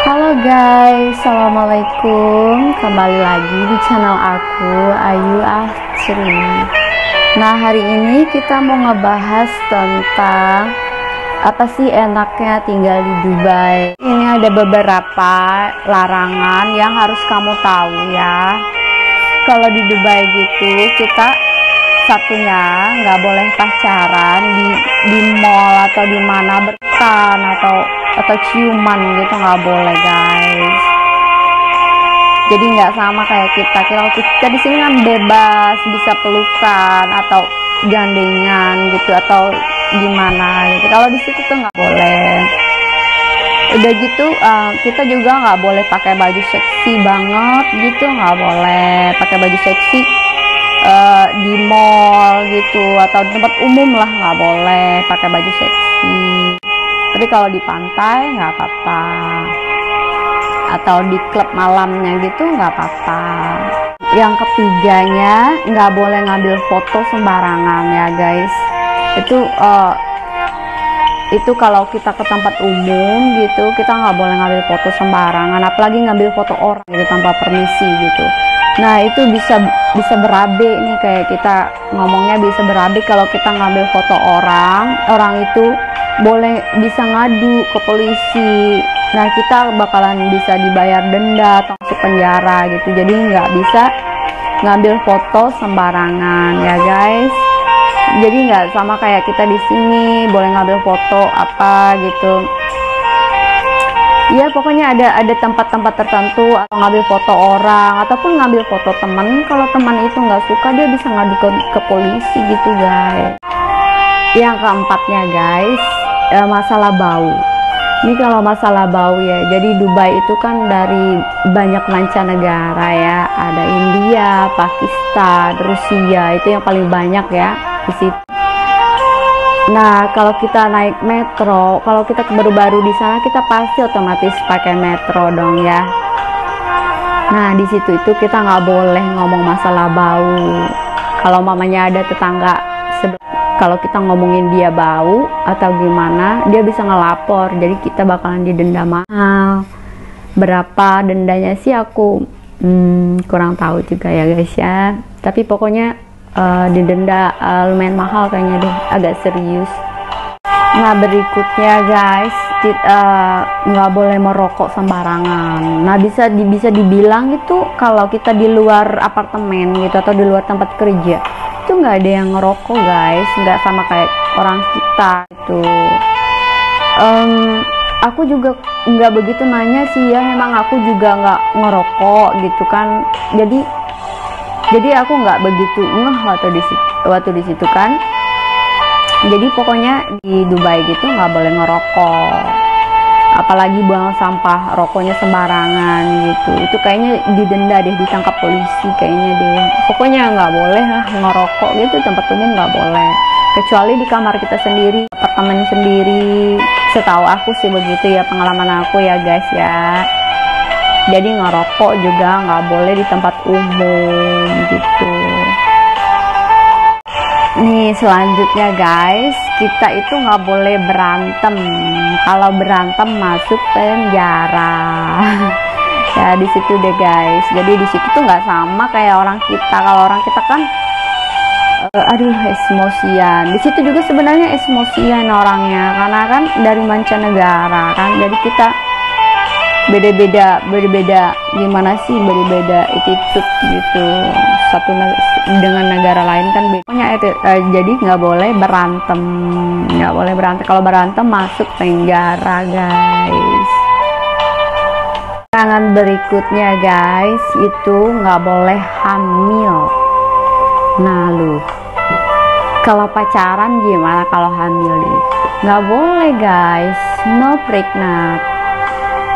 Halo guys, assalamualaikum. Kembali lagi di channel aku, Ayu Asri. Nah, hari ini kita mau ngebahas tentang apa sih enaknya tinggal di Dubai. Ini ada beberapa larangan yang harus kamu tahu ya. Kalau di Dubai gitu, kita satunya nggak boleh pacaran di mall atau di mana, bertan atau ciuman gitu, nggak boleh guys. Jadi nggak sama kayak kita. Kalau kita di sini kan bebas, bisa pelukan atau gandengan gitu atau gimana gitu. Kalau di situ tuh nggak boleh. Udah gitu kita juga nggak boleh pakai baju seksi banget gitu, nggak boleh pakai baju seksi di mall gitu atau di tempat umum lah, nggak boleh pakai baju seksi. Tapi kalau di pantai nggak apa-apa, atau di klub malamnya gitu nggak apa-apa. Yang ketiganya, nggak boleh ngambil foto sembarangan ya guys. Itu kalau kita ke tempat umum gitu, kita nggak boleh ngambil foto sembarangan, apalagi ngambil foto orang gitu tanpa permisi gitu. Nah, itu bisa berabe nih, kayak kita ngomongnya bisa berabe kalau kita ngambil foto orang itu bisa ngadu ke polisi. Nah, kita bakalan bisa dibayar denda atau masuk penjara gitu. Jadi nggak bisa ngambil foto sembarangan ya guys. Jadi nggak sama kayak kita di sini boleh ngambil foto apa gitu. Ya pokoknya ada tempat-tempat tertentu atau ngambil foto orang ataupun ngambil foto teman. Kalau teman itu nggak suka, dia bisa ngadu ke polisi gitu guys. Yang keempatnya guys, masalah bau. Ini kalau masalah bau ya, jadi Dubai itu kan dari banyak mancanegara ya, ada India, Pakistan, Rusia, itu yang paling banyak ya di situ. Nah, kalau kita naik metro, kalau kita baru-baru di sana, kita pasti otomatis pakai metro dong ya. Nah, di situ itu kita nggak boleh ngomong masalah bau. Kalau mamanya ada tetangga kalau kita ngomongin dia bau atau gimana, dia bisa ngelapor. Jadi kita bakalan didenda mahal. Berapa dendanya sih aku kurang tahu juga ya guys ya. Tapi pokoknya didenda lumayan mahal kayaknya deh, agak serius. Nah, berikutnya guys, nggak boleh merokok sembarangan. Nah, bisa dibilang itu kalau kita di luar apartemen gitu atau di luar tempat kerja itu nggak ada yang ngerokok guys, nggak sama kayak orang kita itu. Aku juga nggak begitu nanya sih ya, memang aku juga nggak ngerokok gitu kan. Jadi aku nggak begitu ngeh waktu di situ kan. Jadi pokoknya di Dubai gitu nggak boleh ngerokok, apalagi buang sampah rokoknya sembarangan gitu. Itu kayaknya didenda deh, ditangkap polisi kayaknya deh. Pokoknya nggak boleh lah ngerokok gitu, tempat umum nggak boleh, kecuali di kamar kita sendiri, apartemen sendiri. Setahu aku sih begitu ya, pengalaman aku ya guys ya. Jadi ngerokok juga nggak boleh di tempat umum gitu. Nih selanjutnya guys, kita itu nggak boleh berantem. Kalau berantem masuk penjara. Ya di situ deh guys. Jadi di situ tuh nggak sama kayak orang kita. Kalau orang kita kan emosian. Di situ juga sebenarnya emosian orangnya, karena kan dari mancanegara kan. Jadi kita beda-beda gimana sih, beda-beda attitude gitu, satu dengan negara lain kan pokoknya jadi nggak boleh berantem. Kalau berantem masuk penjara guys. Larangan berikutnya guys, itu nggak boleh hamil. Nah lu kalau pacaran gimana kalau hamil nih? Nggak boleh guys, no pregnant.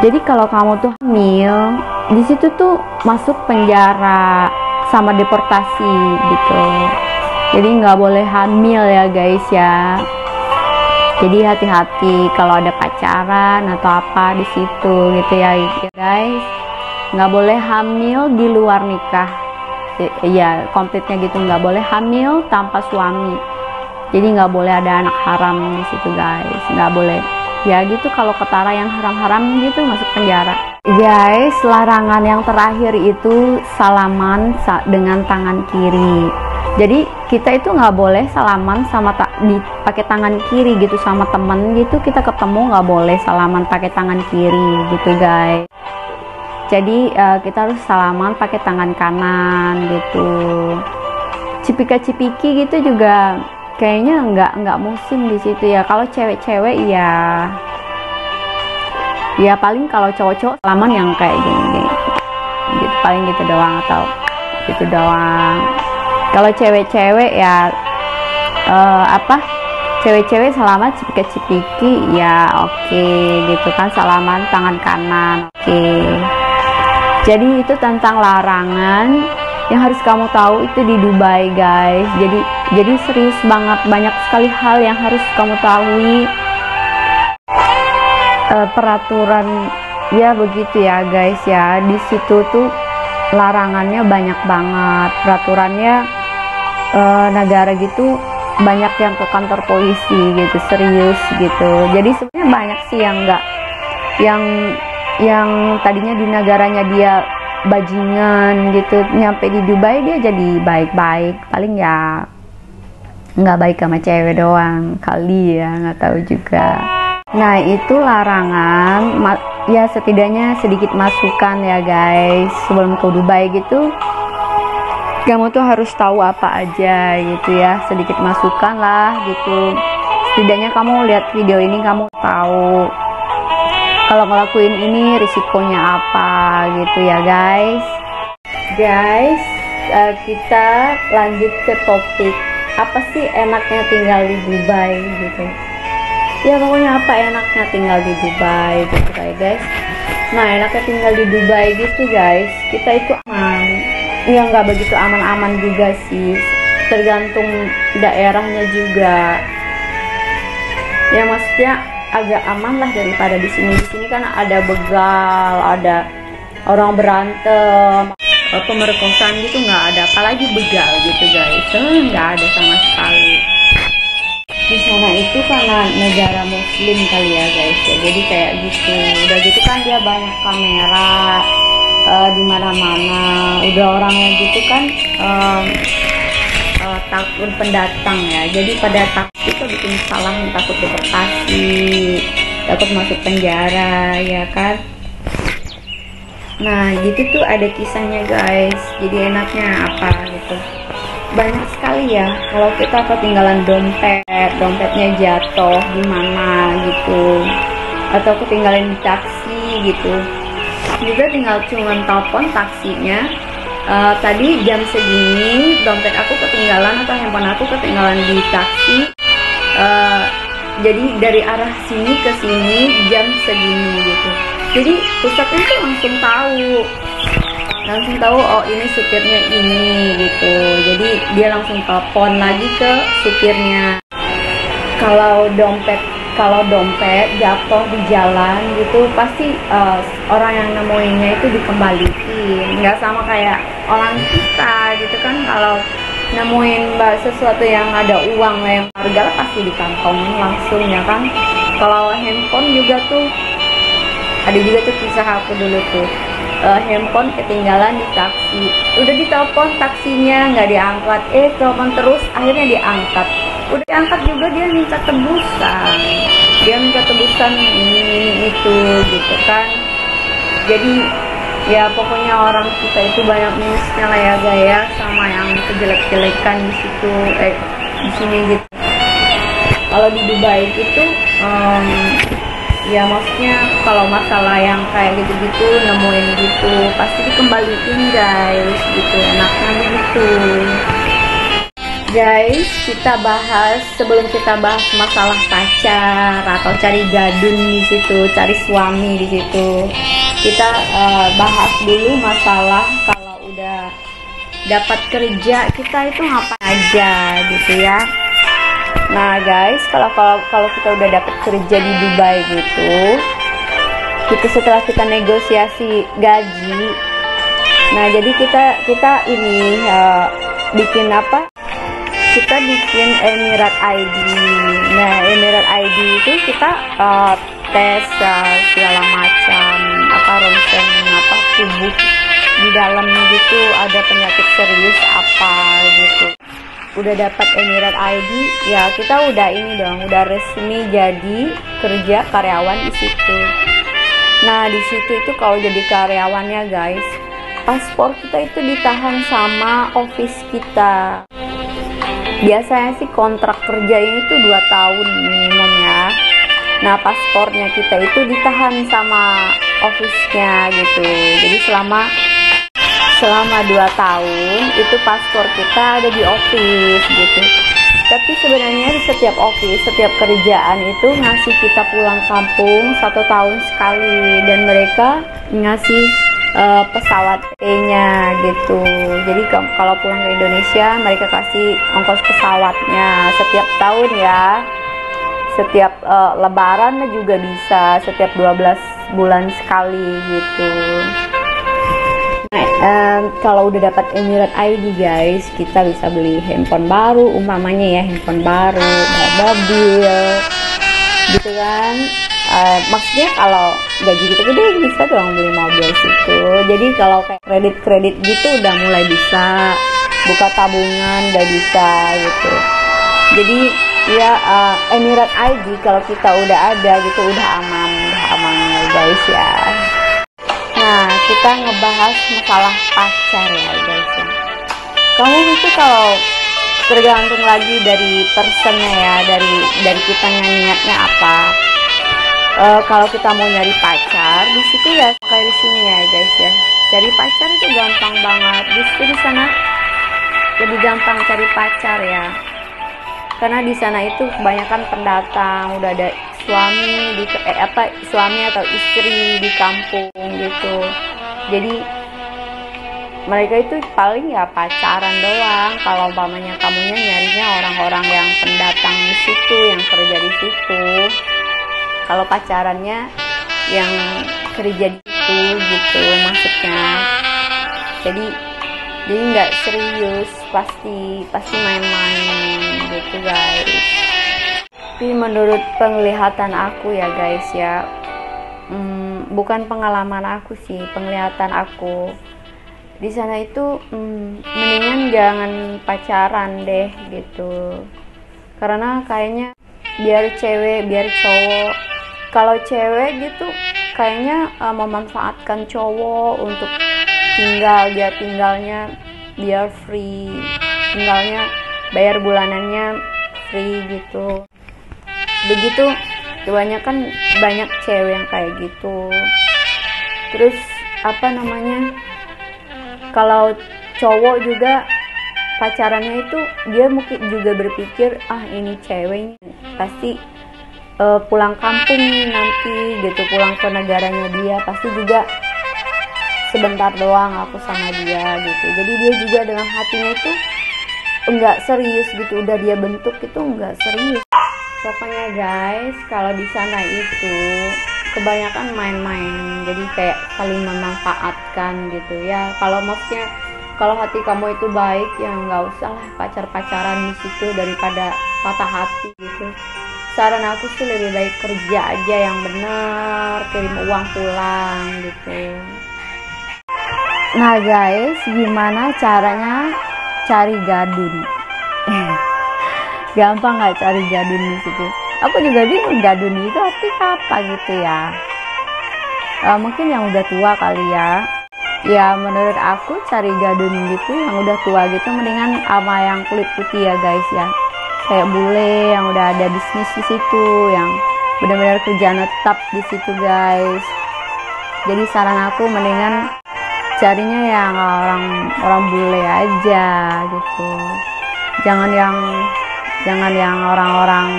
Jadi kalau kamu tuh hamil, di situ tuh masuk penjara sama deportasi gitu. Jadi nggak boleh hamil ya guys ya. Jadi hati-hati kalau ada pacaran atau apa di situ gitu ya guys. Nggak boleh hamil di luar nikah. Ya komplitnya gitu, nggak boleh hamil tanpa suami. Jadi nggak boleh ada anak haram di situ guys, nggak boleh Ya gitu, kalau ketara yang haram-haram gitu masuk penjara. Guys, larangan yang terakhir itu salaman dengan tangan kiri. Jadi kita itu nggak boleh salaman sama pakai tangan kiri gitu sama temen gitu, kita ketemu nggak boleh salaman pakai tangan kiri gitu guys. Jadi kita harus salaman pakai tangan kanan gitu. Cipika-cipiki gitu juga kayaknya nggak musim di situ ya. Kalau cewek-cewek ya paling kalau cowok-cowok salaman yang kayak gini gitu, paling gitu doang atau gitu doang. Kalau cewek-cewek ya cewek-cewek salaman cipika-cipiki ya oke, gitu kan, salaman tangan kanan oke. Jadi itu tentang larangan yang harus kamu tahu itu di Dubai guys. Jadi serius banget, banyak sekali hal yang harus kamu tahu. Peraturan ya begitu ya guys ya. Di situ tuh larangannya banyak banget, peraturannya negara gitu banyak yang ke kantor polisi gitu, serius gitu. Jadi sebenarnya banyak sih yang tadinya di negaranya dia bajingan gitu, nyampe di Dubai dia jadi baik-baik. Paling ya nggak baik sama cewek doang kali ya, nggak tahu juga. Nah itu larangan ya, setidaknya sedikit masukan ya guys. Sebelum ke Dubai gitu kamu tuh harus tahu apa aja gitu ya, sedikit masukan lah gitu. Setidaknya kamu lihat video ini kamu tahu kalau ngelakuin ini risikonya apa gitu ya guys. Kita lanjut ke topik apa sih enaknya tinggal di Dubai gitu ya. Pokoknya apa enaknya tinggal di Dubai gitu ya guys. Nah enaknya tinggal di Dubai gitu guys, kita itu aman ya, nggak begitu aman-aman juga sih, tergantung daerahnya juga ya. Maksudnya agak aman lah daripada di sini. Di sini kan ada begal, ada orang berantem, pemerkosaan gitu nggak ada, apalagi begal gitu guys, nggak ada sama sekali. Di sana itu karena negara muslim kali ya guys ya, jadi kayak gitu. Udah gitu kan dia banyak kamera di mana-mana, udah orangnya gitu kan takut pendatang ya, jadi pada takut itu bikin salah, takut deportasi, takut masuk penjara ya kan. Nah gitu tuh ada kisahnya guys. Jadi enaknya apa gitu, banyak sekali ya. Kalau kita ketinggalan dompetnya jatuh gimana gitu, atau ketinggalan di taksi gitu, juga tinggal cuman telepon taksinya, tadi jam segini dompet aku ketinggalan atau handphone aku ketinggalan di taksi, jadi dari arah sini ke sini jam segini gitu. Jadi pusatnya tuh langsung tahu oh ini supirnya ini gitu. Jadi dia langsung telepon lagi ke supirnya. Kalau dompet jatuh di jalan gitu pasti orang yang nemuinnya itu dikembaliin, nggak sama kayak orang kita gitu kan. Kalau nemuin sesuatu yang ada uang yang harga pasti dikantongin langsung ya kan. Kalau handphone juga tuh ada juga tuh kisah aku dulu tuh, handphone ketinggalan di taksi, udah ditelepon taksinya nggak diangkat, telepon terus akhirnya diangkat. Udah diangkat juga dia minta tebusan, ini itu gitu kan. Jadi ya pokoknya orang kita itu banyak minusnya lah ya gaya, sama yang kejelek-jelekan di situ di sini gitu. Kalau di Dubai gitu ya maksudnya kalau masalah yang kayak gitu-gitu nemuin gitu pasti dikembaliin guys gitu, enaknya begitu. Guys, sebelum kita bahas masalah pacar atau cari gadun di situ, cari suami di situ, kita bahas dulu masalah kalau udah dapat kerja kita itu ngapain aja gitu ya. Nah guys, kalau kita udah dapat kerja di Dubai gitu, setelah kita negosiasi gaji, nah jadi kita ini bikin apa? Kita bikin Emirat ID. Nah Emirat ID itu kita tes segala macam ronsen tubuh di dalam gitu ada penyakit serius apa gitu. Udah dapat Emirat ID ya, kita udah ini dong, udah resmi jadi kerja karyawan di situ. Nah di situ itu kalau jadi karyawannya guys, paspor kita itu ditahan sama office kita. Biasanya sih kontrak kerja ini tuh 2 tahun minimum ya. Nah paspornya kita itu ditahan sama office-nya gitu. Jadi selama 2 tahun itu paspor kita ada di office gitu. Tapi sebenarnya di setiap office, setiap kerjaan itu ngasih kita pulang kampung 1 tahun sekali, dan mereka ngasih pesawat E-nya gitu. Jadi kalau pulang ke Indonesia mereka kasih ongkos pesawatnya setiap tahun ya. Setiap lebaran juga bisa, setiap 12 bulan sekali gitu. Nah, kalau udah dapat Emirat ID guys, kita bisa beli handphone baru, umpamanya ya handphone baru, mobil gitu kan. Maksudnya kalau gaji kita gede bisa dong beli mobil situ. Jadi kalau kayak kredit gitu udah mulai bisa, buka tabungan udah bisa gitu. Jadi ya Emirat ID kalau kita udah ada gitu udah aman ya guys ya. Nah kita ngebahas masalah pacar ya guys ya. Kamu itu kalau tergantung lagi dari personnya ya, dari kita niatnya apa. Kalau kita mau nyari pacar di situ ya kayak di sini ya guys ya, cari pacar itu gampang banget. Justru di sana lebih gampang cari pacar ya, karena di sana itu kebanyakan pendatang, udah ada suami suami atau istri di kampung gitu. Jadi mereka itu paling ya pacaran doang. Kalau umpamanya kamunya nyarinya orang-orang yang pendatang di situ, yang kerja di situ. Kalau pacarannya yang kerja di situ gitu maksudnya. Jadi nggak serius, pasti main-main gitu guys. Tapi menurut penglihatan aku ya guys ya, bukan pengalaman aku sih, penglihatan aku di sana itu mendingan jangan pacaran deh gitu. Karena kayaknya biar cewek biar cowok, kalau cewek gitu kayaknya memanfaatkan cowok untuk tinggalnya biar free, tinggalnya bayar bulanannya free gitu. Begitu kebanyakan banyak cewek yang kayak gitu. Terus kalau cowok juga pacarannya itu dia mungkin juga berpikir ini cewek pasti pulang kampung nanti gitu, pulang ke negaranya dia pasti juga sebentar doang aku sama dia gitu. Jadi dia juga dalam hatinya itu enggak serius gitu, udah dia bentuk itu enggak serius. Pokoknya guys, kalau di sana itu kebanyakan main-main, jadi kayak saling memanfaatkan gitu ya. Kalau hati kamu itu baik ya nggak usah lah pacaran di situ daripada patah hati gitu. Saran aku sih lebih baik kerja aja yang bener, kirim uang pulang gitu. Nah guys, gimana caranya cari gadun? Gampang nggak cari gadun di situ? Aku juga bingung gadun itu artinya apa gitu ya. Mungkin yang udah tua kali ya. Ya menurut aku cari gadun gitu yang udah tua gitu mendingan sama yang kulit putih ya guys ya. Kayak bule yang udah ada bisnis di situ, yang benar-benar kerjaan tetap di situ guys. Jadi saran aku mendingan carinya yang orang bule aja gitu. Jangan yang orang-orang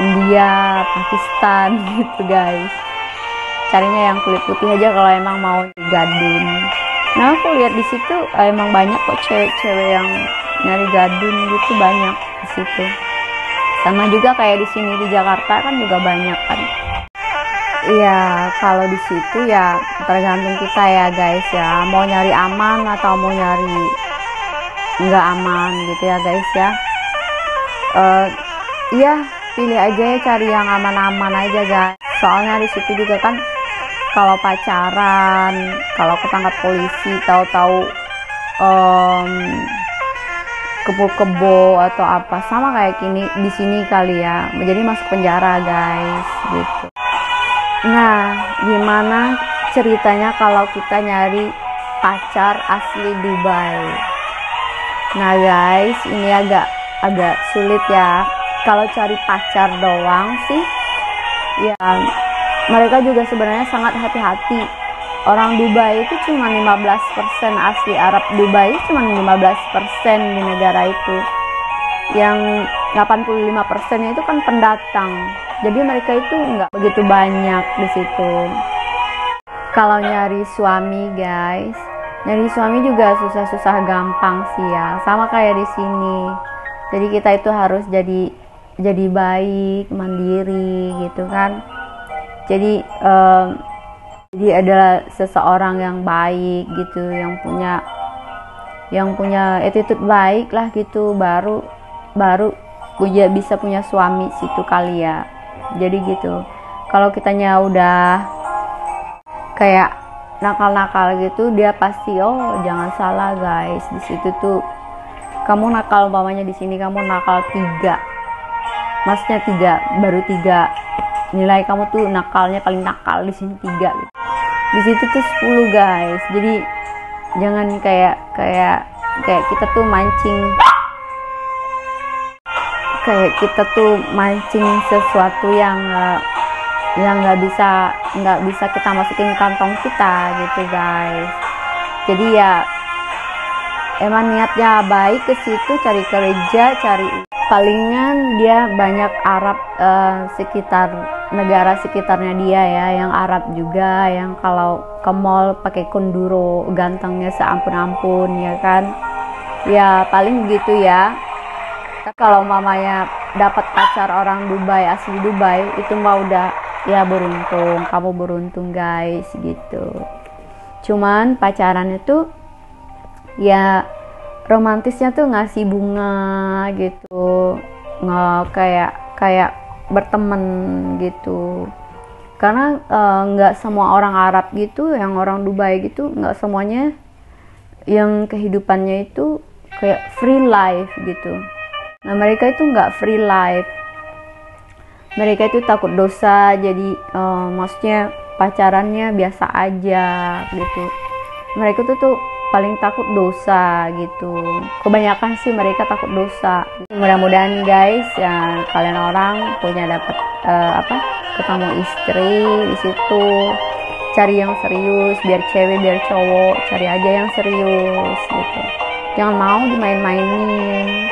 India, Pakistan gitu guys. Carinya yang kulit putih aja kalau emang mau gadun. Nah aku lihat di situ emang banyak kok cewek-cewek yang nyari gadun gitu, banyak di situ. Sama juga kayak di sini di Jakarta kan juga banyak kan. Iya, kalau di situ ya tergantung kita ya guys ya, mau nyari aman atau mau nyari nggak aman gitu ya guys ya. Iya, pilih aja ya, cari yang aman-aman aja guys. Soalnya di situ juga kan kalau pacaran, kalau ketangkap polisi, tahu-tahu kebo-kebo atau apa, sama kayak gini di sini kali ya, jadi masuk penjara guys gitu. Nah, gimana ceritanya kalau kita nyari pacar asli Dubai? Nah guys, ini agak sulit ya. Kalau cari pacar doang sih ya, mereka juga sebenarnya sangat hati-hati. Orang Dubai itu cuma 15%, asli Arab Dubai cuma 15% di negara itu. Yang 85% itu kan pendatang. Jadi mereka itu nggak begitu banyak di situ. Kalau nyari suami guys, nyari suami juga susah-susah gampang sih ya. Sama kayak di sini. Jadi kita itu harus jadi baik, mandiri gitu kan. Jadi adalah seseorang yang baik gitu, yang punya attitude baik lah gitu, baru bisa punya suami situ kali ya. Jadi gitu. Kalau kitanya udah kayak nakal-nakal gitu, dia pasti jangan salah guys, di situ tuh kamu nakal, umpamanya di sini kamu nakal 3, maksudnya 3, baru 3, nilai kamu tuh nakalnya paling nakal di sini 3 gitu. Di situ tuh 10 guys. Jadi jangan kayak kita tuh mancing sesuatu yang nggak bisa kita masukin kantong kita gitu guys. Jadi ya emang niatnya baik ke situ, cari kerja, palingan dia banyak Arab negara sekitarnya dia ya, yang Arab juga, yang kalau ke mall pakai konduro gantengnya seampun-ampun ya kan. Ya paling begitu ya. Kalau mamanya dapat pacar orang Dubai, asli Dubai, itu mah udah ya beruntung, kamu beruntung guys gitu. Cuman pacaran itu ya romantisnya tuh ngasih bunga gitu, nggak kayak berteman gitu. Karena nggak semua orang Arab gitu, yang orang Dubai gitu, nggak semuanya yang kehidupannya itu kayak free life gitu. Nah mereka itu nggak free life, mereka itu takut dosa. Jadi maksudnya pacarannya biasa aja gitu. Mereka tuh paling takut dosa gitu. Kebanyakan sih mereka takut dosa. Mudah-mudahan guys ya, kalian orang punya dapat ketemu istri di situ. Cari yang serius, biar cewek biar cowok, cari aja yang serius gitu. Jangan mau dimain-mainin.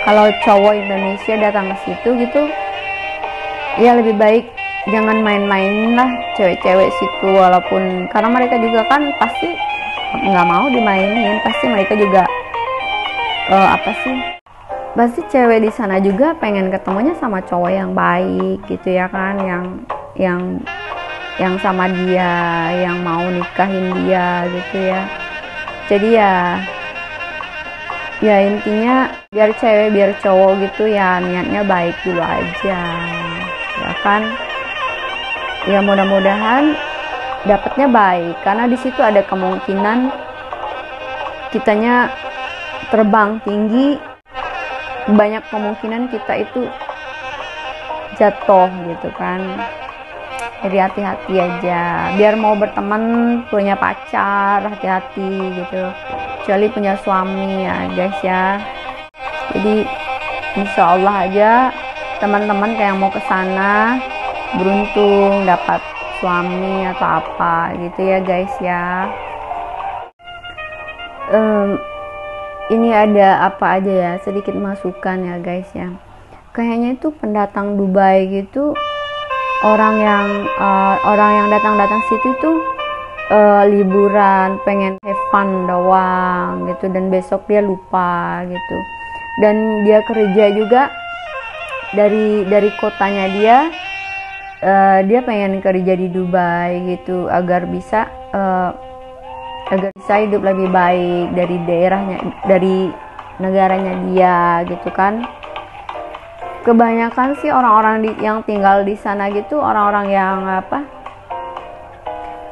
Kalau cowok Indonesia datang ke situ gitu, ya lebih baik jangan main-main lah cewek-cewek situ. Walaupun karena mereka juga kan pasti nggak mau dimainin, pasti mereka juga pasti cewek di sana juga pengen ketemunya sama cowok yang baik gitu ya kan, yang sama dia, yang mau nikahin dia gitu ya. Jadi ya intinya biar cewek biar cowok gitu ya niatnya baik dulu aja ya kan. Ya mudah-mudahan dapatnya baik, karena di situ ada kemungkinan kitanya terbang tinggi, banyak kemungkinan kita itu jatuh gitu kan. Jadi hati-hati aja, biar mau berteman, punya pacar, hati-hati gitu, kecuali punya suami ya guys ya. Jadi insya Allah aja teman-teman kayak mau kesana beruntung dapat suami atau apa gitu ya guys ya. Ini ada apa aja ya, sedikit masukan ya guys ya. Kayaknya itu pendatang Dubai gitu, orang yang datang situ itu liburan, pengen have fun doang gitu, dan besok dia lupa gitu. Dan dia kerja juga dari kotanya dia pengen kerja di Dubai gitu, agar bisa hidup lebih baik dari daerahnya, dari negaranya dia gitu kan. kebanyakan sih orang-orang yang tinggal di sana gitu orang-orang yang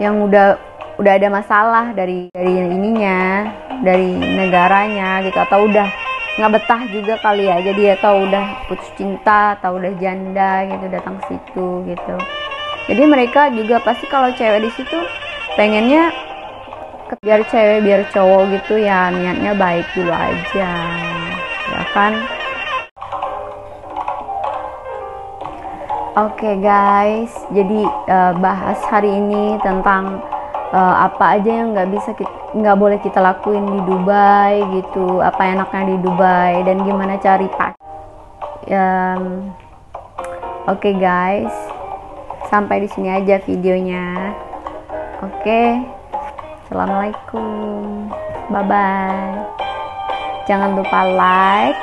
yang udah ada masalah dari ininya, dari negaranya gitu, atau udah nggak betah juga kali ya, jadi atau udah putus cinta atau udah janda gitu datang ke situ gitu. Jadi mereka juga pasti kalau cewek di situ pengennya biar cewek biar cowok gitu ya, niatnya baik dulu aja ya kan. Oke guys, jadi bahas hari ini tentang apa aja yang nggak boleh kita lakuin di Dubai gitu, apa enaknya di Dubai dan gimana cari pas. Oke guys, sampai di sini aja videonya. Oke, assalamualaikum, bye bye. Jangan lupa like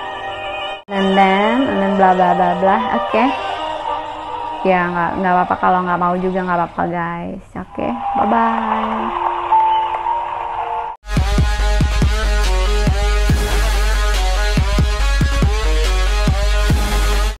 and then bla bla bla bla. Oke. Ya nggak apa-apa kalau nggak mau juga nggak apa-apa guys. Oke, bye bye.